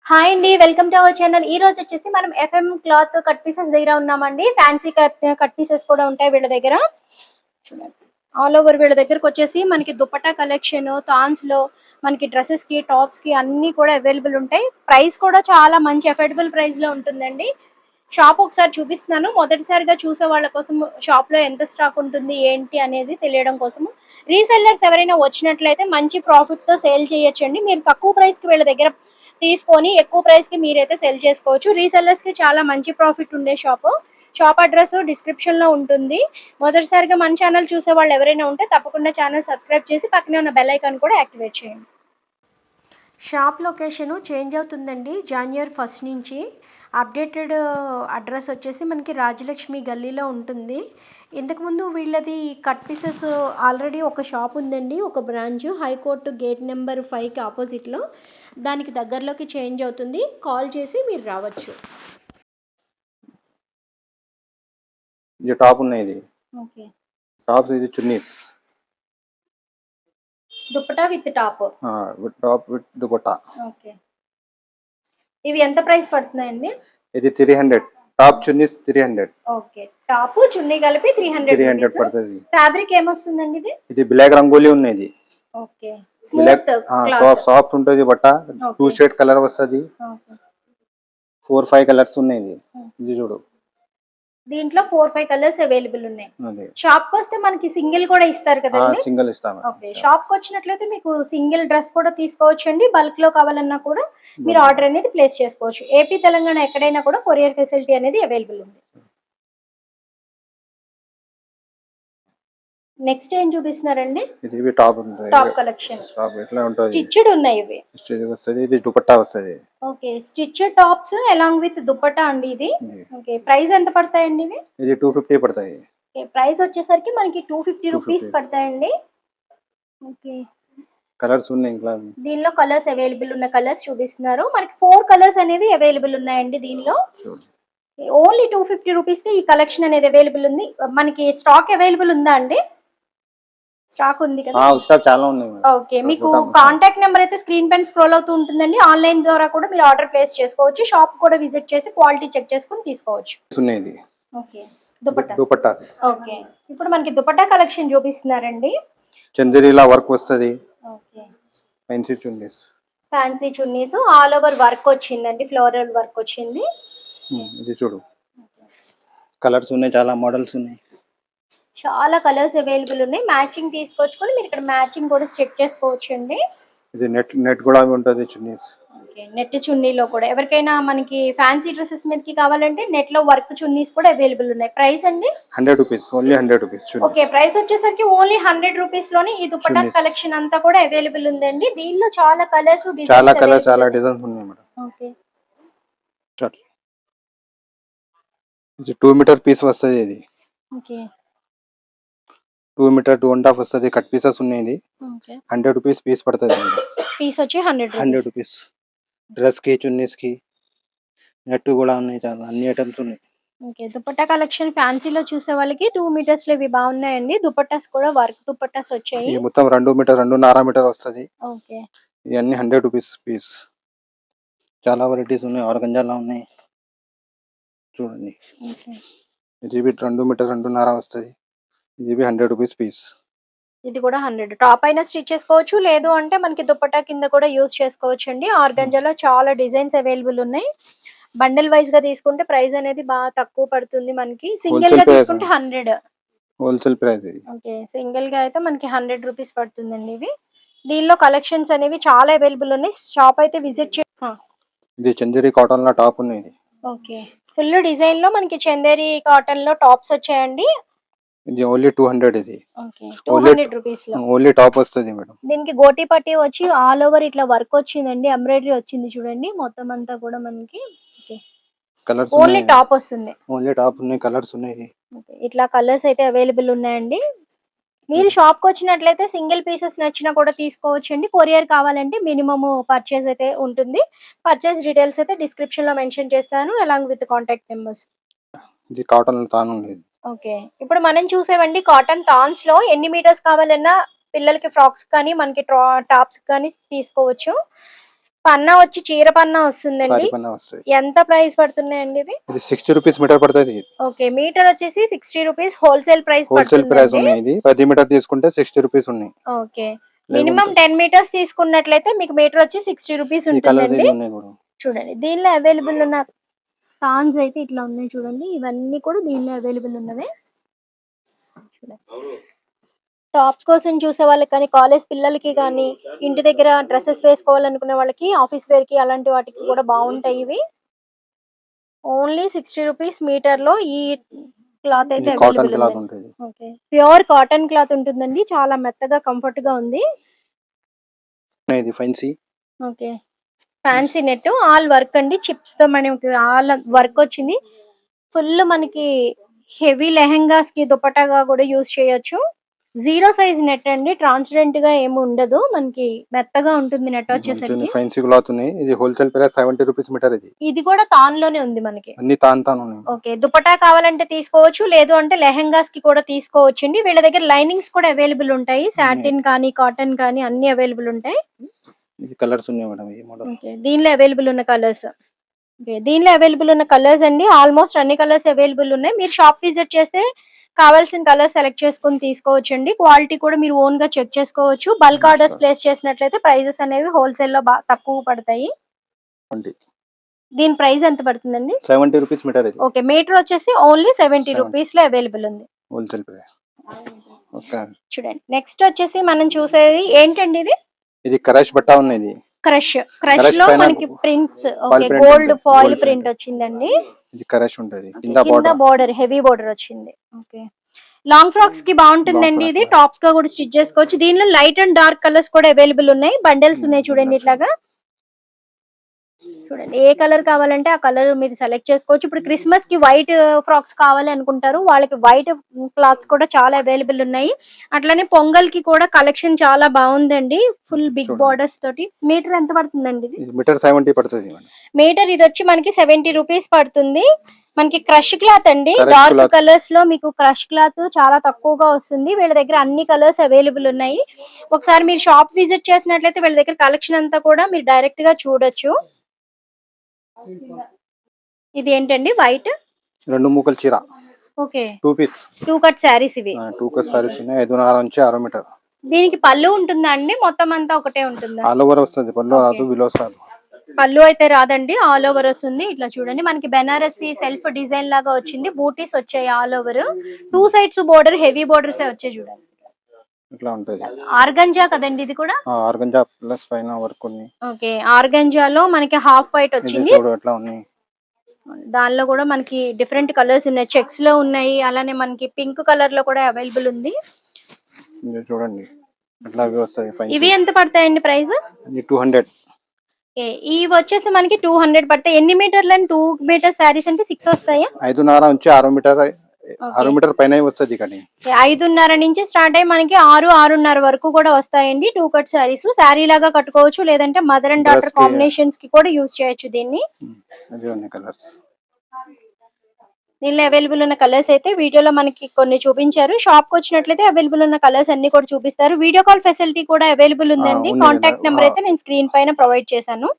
Hi అండి. Welcome to our channel. ఈ రోజు వచ్చేసి మనం ఎఫ్ఎం క్లాత్ కట్ పీసెస్ దగ్గర ఉన్నామండి. ఫ్యాన్సీ కట్ పీసెస్ కూడా ఉంటాయి వీళ్ళ దగ్గర. చూడండి. ఆల్ ఓవర్ వీళ్ళ దగ్గరకొచ్చేసి మనకి దుపట్టా కలెక్షన్, థాన్స్‌లో మనకి డ్రెసెస్‌కి, టాప్స్‌కి అన్నీ కూడా అవైలబుల్ ఉంటాయి. ప్రైస్ కూడా చాలా మంచి అఫోర్డబుల్ ప్రైస్‌లో ఉంటుందండి. షాప్ ఒకసారి చూపిస్తున్నాను. మొదటిసారిగా చూసే వాళ్ళ కోసం షాప్‌లో ఎంత స్టాక్ ఉంటుంది, ఏంటి అనేది తెలియడం కోసము. రీసెల్లర్స్ ఎవరైనా వచ్చినట్లయితే మంచి ప్రాఫిట్‌తో సేల్ చేయొచ్చండి. మీరు తక్కువ ప్రైస్‌కి వీళ్ళ దగ్గర తీసుకొని ఎక్కువ ప్రైస్‌కి మీరైతే సెల్ చేసుకోవచ్చు. రీసెల్లర్స్‌కి చాలా మంచి ప్రాఫిట్ ఉండే షాపు. షాప్ అడ్రెస్ డిస్క్రిప్షన్‌లో ఉంటుంది. మొదటిసారిగా మన ఛానల్ చూసే వాళ్ళు ఎవరైనా ఉంటే తప్పకుండా ఛానల్ సబ్స్క్రైబ్ చేసి పక్కనే ఉన్న బెల్ ఐకాన్ కూడా యాక్టివేట్ చేయండి. షాప్ లొకేషను చేంజ్ అవుతుందండి జాన్యువరి 1 నుంచి. అప్డేటెడ్ అడ్రస్ వచ్చేసి మనకి రాజలక్ష్మి గల్లీలో ఉంటుంది. ఇంతకుముందు వీళ్ళది కట్ పీసెస్ ఆల్రెడీ ఒక షాప్ ఉందండి, ఒక బ్రాంచ్ హైకోర్టు గేట్ నెంబర్ 5కి ఆపోజిట్లో. దానికి దగ్గరలోకి చేంజ్ అవుతుంది. కాల్ చేసి మీరు రావచ్చు. ఇది టాప్ ఉన్నాయి. ఇది ఓకే. టాప్స్, ఇది chunnis. Dupatta with top. With top with dupatta. Okay. ఇవి ఎంత ప్రైస్ పడుతున్నాయండి? ఇది 300. టాప్ చున్నీస్ 300. ఓకే. టాప్ చున్నీ కలిపి 300 300 రూపీస్. పడుతుంది. ఫ్యాబ్రిక్ ఏమొస్తుందండి ఇది? ఇది బ్లాక్ రంగోలీ ఉన్నది. Okay. Black smooth cloth. Soft ఉంటుంది బట్ట. 2 షేడ్ కలర్ వస్తుంది. ఓకే. 4-5 కలర్స్ ఉన్నాయి. ఇది చూడు. దీంట్లో 4-5 కలర్స్ అవైలబుల్ ఉన్నాయి. అదే షాప్ కి వస్తే మనకి సింగిల్ కూడా ఇస్తారు కదండి? సింగిల్ ఇస్తాను. ఓకే. షాప్ కి వచ్చినట్లయితే మీకు సింగిల్ డ్రెస్ కూడా తీసుకోవచ్చండి. బల్క్ లో కావాలన్నా కూడా మీరు ఆర్డర్ అనేది ప్లేస్ చేసుకోవచ్చు. ఏపీ తెలంగాణ ఎక్కడైనా కూడా కొరియర్ ఫెసిలిటీ అనేది అవైలబుల్ ఉంది. నెక్స్ట్ ఏం చూపిస్తున్నారండి? ఇది టాప్ ఉంటుంది. Top collection. టాప్ ఎట్లా ఉంటుంది? స్టిచ్డ్ ఉన్నాయి ఇవి. స్టిచ్ వస్తుంది. ఇది దుపట్టా వస్తుంది. Okay. Stitched tops along with dupatta అండి ఇది. ఓకే. ప్రైస్ ఎంత పడతాయండి ఇవి? ఇది 250 పడతాయి. ఓకే. ప్రైస్ వచ్చేసరికి మనకి 250 రూపీస్ పడతాయండి. ఓకే. కలర్స్ ఉన్నాయి ఇంకా. దీనిలో కలర్స్ అవైలబుల్ ఉన్న కలర్స్ చూపిస్తున్నారు. మనకి 4 కలర్స్ అనేవి అవైలబుల్ ఉన్నాయండి దీనిలో. ఓన్లీ 250 రూపీస్ కి ఈ కలెక్షన్ అనేది అవైలబుల్ ఉంది. మనకి స్టాక్ అవైలబుల్ ఉందా అండి? స్టాక్ ఉంది కదా? స్టాక్ చాలా ఉన్నాయి. ఓకే. మీకు కాంటాక్ట్ నెంబర్ అయితే స్క్రీన్ పైన స్క్రోల్ అవుతూ ఉంటుందండి. ఆన్లైన్ ద్వారా కూడా మీరు ఆర్డర్ ప్లేస్ చేసుకోవచ్చు. షాప్ కూడా విజిట్ చేసి క్వాలిటీ చెక్ చేసుకొని తీసుకోవచ్చు. ఓకే. దుపట్టాస్. ఓకే. ఇప్పుడు మనకి దుపట్టా కలెక్షన్ చూపిస్తున్నారండి. చందేరీలా వర్క్ వస్తుంది. Okay. Fancy chunnis. Fancy chunnis all over work వచ్చిందండి. ఫ్లోరల్ వర్క్ వచ్చింది. ఇది చూడు. కలర్స్ ఉన్నాయి, చాలా మోడల్స్ ఉన్నాయి. చాలా కలర్స్ అవైలబుల్ ఉన్నాయి. మ్యాచింగ్ తీసుకొచ్చుకొని మీరు ఇక్కడ మ్యాచింగ్ కూడా చెక్ చేసుకోవచ్చండి. ఇది నెట్ కూడా ఉంటుంది చున్నీస్. ఓకే. నెట్ చున్నీలో కూడా ఎవరికైనా మనకి ఫ్యాన్సీ డ్రెస్సెస్ మీదకి కావాలంటే నెట్ లో వర్క్ చున్నీస్ కూడా అవైలబుల్ ఉన్నాయి. ప్రైస్ అండి 100 rupees. Only 100 rupees. Okay. Price వచ్చేసరికి ఓన్లీ 100 రూపీస్ లోనే ఈ దుపట్టాస్ కలెక్షన్ అంతా కూడా అవైలబుల్ ఉందండి. దీనిలో చాలా కలర్స్ చాలా డిజైన్స్ ఉన్నాయి మేడం. ఓకే. ఇది 2 మీటర్ పీస్ వస్తుంది. ఇది ఓకే. 2 మీటర్ 2.5 వస్తుంది. కట్ పీసెస్ ఉన్నాయి. ఓకే. 100 రూపీస్ పీస్ పడుతుంది. పీస్ వచ్చి 100 రూపీస్. డ్రెస్ కి, చున్నీస్ కి నెట్ కూడా ఉన్నాయి. చాలా అన్ని ఐటమ్స్ ఉన్నాయి. ఓకే. దుపట్టా కలెక్షన్ ఫ్యాన్సీలో చూసే వాళ్ళకి 2 మీటర్స్ లో ఇవి బాగున్నాయండి. దుపట్టాస్ కూడా వర్క్ దుపట్టాస్ వచ్చాయి. ఇది మొత్తం 2 మీటర్ 2.5 మీటర్ వస్తుంది. ఓకే. ఇవన్నీ 100 రూపీస్ పీస్. చాలా వెరైటీస్ ఉన్నాయి. ఆర్గంజాలో ఉన్నాయి చూడండి. ఓకే. ఇది 2 మీటర్ 2.5 వస్తుంది. ఇది 100 రూపీస్ పీస్. ఇది కూడా 100. టాప్ అయినా స్టిచ్ చేసుకోవచ్చు, లేదు అంటే మనకి దుపట్టా కింద కూడా యూజ్ చేసుకోవచ్చు అండి. ఆర్గంజాలో చాలా డిజైన్స్ అవైలబుల్ ఉన్నాయి. బండిల్ వైజ్ గా తీసుకుంటే ప్రైస్ అనేది బాగా తక్కువ పడుతుంది మనకి. సింగిల్ గా తీసుకుంటే 100. హోల్సేల్ ప్రైస్ ఇది. ఓకే. సింగిల్ గా అయితే మనకి 100 రూపీస్ పడుతుందండి ఇవి. దీనిలో కలెక్షన్స్ అనేవి చాలా అవైలబుల్ ఉన్నాయి. షాప్ అయితే విజిట్ ఇది చందేరి కాటన్ లో టాప్ ఉన్నాయి. ఓకే. ఫుల్ డిజైన్ లో మనకి చందేరి కాటన్ లో టాప్స్ వచ్చాయండి. ఇది ఓన్లీ 200. ఇది ఓకే. 200 రూపీస్ లో ఓన్లీ టాప్ వస్తుంది మేడం. దీనికి గోటి పట్టి వచ్చి ఆల్ ఓవర్ ఇట్లా వర్క్ వచ్చిందండి. ఎంబ్రాయిడరీ వచ్చింది చూడండి. మొత్తం అంతా కూడా మనకి ఓకే. కలర్స్ ఓన్లీ టాప్ వస్తుంది. ఓన్లీ టాప్ ఉన్నాయి. కలర్స్ ఉన్నాయి. ఓకే. ఇట్లా కలర్స్ అయితే అవైలబుల్ ఉన్నాయండి. మీరు షాప్ కి వచ్చినట్లయితే సింగిల్ పీసెస్ నచ్చినా కూడా తీసుకోవచ్చండి. కొరియర్ కావాలంటే మినిమమ్ పర్చేస్ అయితే ఉంటుంది. పర్చేస్ డీటెయిల్స్ అయితే డిస్క్రిప్షన్ లో మెన్షన్ చేస్తాను అలాంగ్ విత్ కాంటాక్ట్ నెంబర్స్. ఇది కాటన్ తాన్ ఉంది. ఓకే. ఇప్పుడు మనం చూసేవండి కాటన్ థాన్స్ లో ఎన్ని మీటర్స్ కావాలన్నా పిల్లలకి ఫ్రాక్స్ కానీ మనకి టాప్స్ కానీ తీసుకోవచ్చు. పన్నా వచ్చి చీర పన్నా వస్తుందండి. సారీ పన్నా వస్తాయి. ఎంత ప్రైస్ పడుతున్నాయండి ఇవి? ఇది 60 రూపీస్ మీటర్ పడుతుంది. ఓకే, మీటర్ వచ్చేసి 60 rupees wholesale price wholesale price పడుతుందండి. ఉన్నాయి. ఇది 10 మీటర్ తీసుకుంటే 60 రూపీస్ ఉన్నాయి. ఓకే, మినిమం 10 మీటర్స్ తీసుకున్నట్లయితే మీకు మీటర్ వచ్చి 60 రూపీస్ ఈ కలర్స్ ఉంటుందండి. ఇది ఉన్నాయి కూడా. చూడండి, దీనిలో అవైలబుల్ ఉన్న థాన్స్ అయితే ఇట్లా ఉన్నాయి చూడండి. ఇవన్నీ కూడా దీనిలో అవైలబుల్ ఉన్నవే. టాప్స్ కోసం చూసే వాళ్ళకి కానీ, కాలేజ్ పిల్లలకి కానీ, ఇంటి దగ్గర డ్రెస్సెస్ వేసుకోవాలనుకునే వాళ్ళకి, ఆఫీస్ వేర్ కి అలాంటి వాటికి కూడా బాగుంటాయి ఇవి. ఓన్లీ 60 రూపీస్ మీటర్ లో ఈ క్లాత్ అయితే ఇది కాటన్ అవైలబుల్ క్లాత్ ఉంది. ఉంటుంది. ఓకే, ప్యూర్ కాటన్ క్లాత్ ఉంటుందండి. చాలా మెత్తగా కంఫర్ట్ గా ఉంది. ఇది fancy. Okay, fancy net all work అండి. చిప్స్ తో మనకి ఆల్ వర్క్ వచ్చింది. ఫుల్ మనకి హెవీ లెహెంగాస్ కి దుపట్టాగా కూడా యూస్ చేయొచ్చు. 0 సైజ్ నెట్ అండి. ట్రాన్స్పరెంట్ గా ఏమి ఉండదు, మనకి మెత్తగా ఉంటుంది నెట్ వచ్చేసరికి. ఫెన్సీ క్లాత్ ఉన్నాయి. ఇది హోల్సేల్ ప్రైస్ 70 రూపీస్ మీటర్. ఇది కూడా తాన్ లోనే ఉంది మనకి. అన్ని తాన్ ఉన్నాయి. ఓకే, దుపట్టా కావాలంటే తీసుకోవచ్చు, లేదు అంటే లెహెంగాస్ కి కూడా తీసుకోవచ్చు అండి. వీళ్ళ దగ్గర లైనింగ్స్ కూడా అవైలబుల్ ఉంటాయి. సాటిన్ కానీ, కాటన్ కానీ అన్ని అవైలబుల్ ఉంటాయి. ఇది కలర్స్ ఉన్నాయి మేడం ఈ మోడల్. ఓకే, దీనిలో అవైలబుల్ ఉన్న కలర్స్. ఓకే, దీనిలో అవైలబుల్ ఉన్న కలర్స్ అండి. ఆల్మోస్ట్ అన్ని కలర్స్ అవైలబుల్ ఉన్నాయి. మీరు షాప్ విజిట్ చేస్తే కావాల్సిన కలర్ సెలెక్ట్ చేసుకుని తీసుకోవచ్చు అండి. క్వాలిటీ కూడా మీరు ఓన్ గా చెక్ చేసుకోవచ్చు. బల్క్ ఆర్డర్స్ ప్లేస్ చేసినట్లయితే ప్రైజెస్ అనేవి హోల్సేల్ లో తక్కువ పడతాయి. దీని ప్రైస్ ఎంత పడుతుందండి? 70 రూపీస్ మీటర్. ఇది ఓకే, మీటర్ వచ్చేసి ఓన్లీ 70 రూపీస్ లో అవైలబుల్ ఉంది. Wholesale price. ఓకే, చూడండి, నెక్స్ట్ వచ్చేసి మనం చూసేది ఏంటండి? ఇది క్రష్ బట్టా ఉంది. ఇది క్రష్ లో పైన మనకి ప్రింట్స్. ఓకే, print గోల్డ్ ఉంటుంది. Foil Gold print print. వచ్చిందండి. ఇది క్రష్ ఉంటది. కింద బోర్డర్ హెవీ బోర్డర్ వచ్చింది. ఓకే, లాంగ్ ఫ్రాక్స్ కి బాగుంటుందండి. Long ఇది frock. టాప్స్ గా కూడా స్టిచ్ చేసుకోవచ్చు. దీనిలో లైట్ అండ్ డార్క్ కలర్స్ కూడా అవైలబుల్ ఉన్నాయి. బండిల్స్ ఉన్నాయి చూడండి. ఇట్లాగా చూడండి, ఏ కలర్ కావాలంటే ఆ కలర్ మీరు సెలెక్ట్ చేసుకోవచ్చు. ఇప్పుడు క్రిస్మస్ కి వైట్ ఫ్రాక్స్ కావాలి అనుకుంటారు, వాళ్ళకి వైట్ క్లాత్స్ కూడా చాలా అవైలబుల్ ఉన్నాయి. అట్లానే పొంగల్ కి కూడా కలెక్షన్ చాలా బాగుందండి. ఫుల్ బిగ్ చూడండి. బోర్డర్స్ తోటి. మీటర్ ఎంత పడుతుందండి ఇది? మీటర్ 70 పడుతుంది. మీటర్ ఇది వచ్చి మనకి 70 రూపీస్ పడుతుంది. మనకి క్రష్ క్లాత్ అండి. Crush dark cloth. కలర్స్ లో మీకు క్రష్ క్లాత్ చాలా తక్కువగా వస్తుంది. వీళ్ళ దగ్గర అన్ని కలర్స్ అవైలబుల్ ఉన్నాయి. ఒకసారి మీరు షాప్ విజిట్ చేసినట్లయితే వీళ్ళ దగ్గర కలెక్షన్ అంతా కూడా మీరు డైరెక్ట్ గా చూడొచ్చు. ఇది ఏంటండి? వైట్ 2 మూకల చీర. ఓకే, 2 పీస్ 2 కట్ శారీస్ ఇవి. 2 కట్ సారీస్ ఉన్నాయి. 5.5 నుంచి 6 మీటర్. దీనికి పళ్ళు ఉంటుందా అండి? మొత్తం అంతా ఒకటే ఉంటుందా? ఆల్ ఓవర్ వస్తుంది. పళ్ళు రాదు, బిలోస్ రాదు. పళ్ళు అయితే రాదండి, ఆల్ ఓవర్ వస్తుంది. ఇట్లా చూడండి, మనకి బెనారసి సెల్ఫ్ డిజైన్ లాగా వచ్చింది. బూటీస్ వచ్చాయి all over. 2 sides border heavy borders వచ్చాయి చూడండి. ఇట్లా ఉంటది. ఆర్గంజా కదండి ఇది కూడా? ఆర్గంజా ప్లస్ పైన వర్క్ ఉంది. ఓకే, ఆర్గంజాలో మనకి హాఫ్ వైట్ ఇది వచ్చింది. చూడు ఎట్లా ఉన్నాయి. దానిలో కూడా మనకి డిఫరెంట్ కలర్స్ ఉన్నాయి. చెక్స్ లో ఉన్నాయి, అలానే మనకి పింక్ కలర్ లో కూడా అవైలబుల్ ఉంది. ఇది చూడండి ఎట్లా అవి వస్తాయి. ఇవి ఎంత పడతాయండి ప్రైస్? ఇది 200. ఇవి వచ్చేసి మనకి 200 పడతాయి. ఎన్ని మీటర్లు? 2 మీటర్ శారీస్ అంటే 6 వస్తాయా? 5.5 నుంచి 6 మీటర్. 6 మీటర్ పైన వస్తుంది కటింగ్. 5:30 నుంచి స్టార్ట్ అయ్యి మనకి 6-6:30 వరకు కూడా వస్తాయండి. 2 కట్ శారీస్ శారీ లాగా కట్టుకోవచ్చు, లేదంటే మదర్ అండ్ డాటర్ కాంబినేషన్స్ కి కూడా యూజ్ చేయొచ్చు దీన్ని. ఇది ఉన్నాయి కలర్స్. దీనిలో అవైలబుల్ ఉన్న కలర్స్ అయితే వీడియోలో మనకి కొన్ని చూపించారు. షాప్ కి వచ్చినట్లయితే అవైలబుల్ ఉన్న కలర్స్ అన్ని కూడా చూపిస్తారు. వీడియో కాల్ ఫెసిలిటీ కూడా అవైలబుల్ ఉందండి. ఉంది కాంటాక్ట్ కదా. నెంబర్ అయితే నేను స్క్రీన్ పైన ప్రొవైడ్ చేశాను.